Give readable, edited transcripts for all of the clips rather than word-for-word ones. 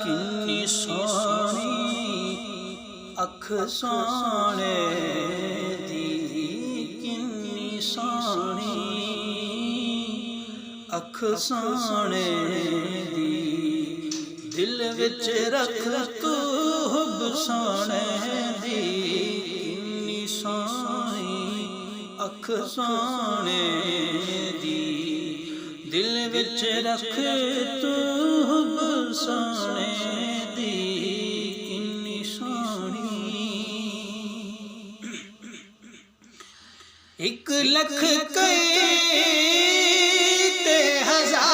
किन्नी सोहनी अख सोहणे दी, किन्नी सोहनी अख सोहणे दी, दिल विच रख तू हुब सोहणे दी, किन्नी सोहनी अख सोहणे दी, दिल विच रख तू हुब सोहणे दी, किन्नी सोहनी। एक लख कई ते हजार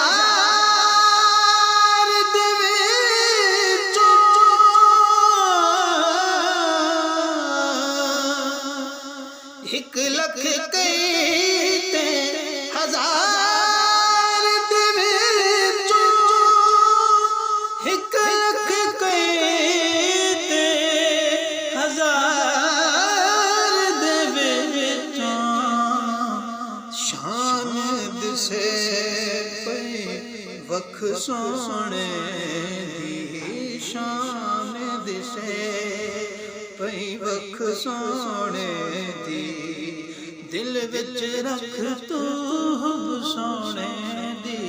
दे विचों, एक लख कई ते हजार दे विचों, एक लख कई ते हजार दे विचों, शान दिसे पई वख सोहणे दी, शान दिसे पई वख सोहणे दी, दिल विच रख तू हुब सोहणे दी,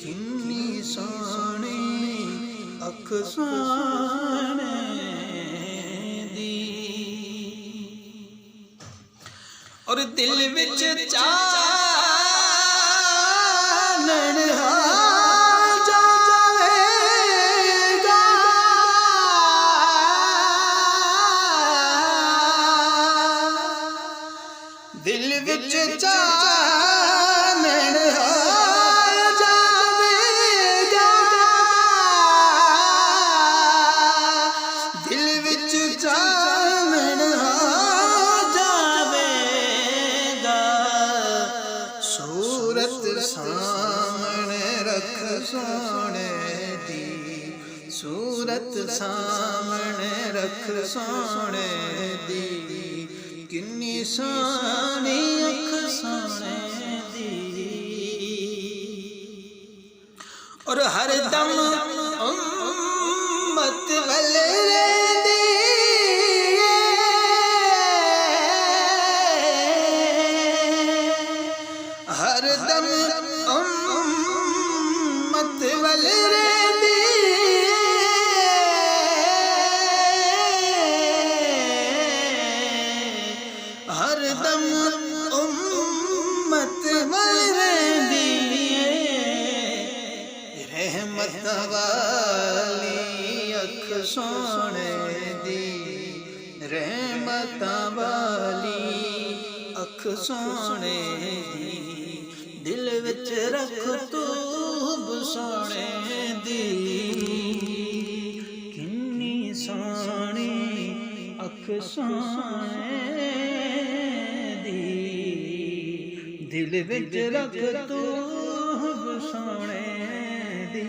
किन्नी सोहनी अख सोहणे दी। और दिल विच चानण आ जावेगा, दिल विच चानण आ जावेगा, दिल विच चानण आ जावेगा, सूरत सामने रख सोहणे दी, सूरत सामने रख सोहणे दी, किन्नी सोहनी अख सोहणे दी। और हर दम उम्मत वल रहिंदी, हर दम उम्मत वल रहिंदी, हर दम उम्मत वल रहिंदी, रहमत वाली अख सोहणे दी, रहमत वाली अख सोहणे दी, दिल विच रख तू हुब सोहणे दी, किन्नी सोहनी अख सोहणे दी, दिल विच रख तू हुब सोहणे दी।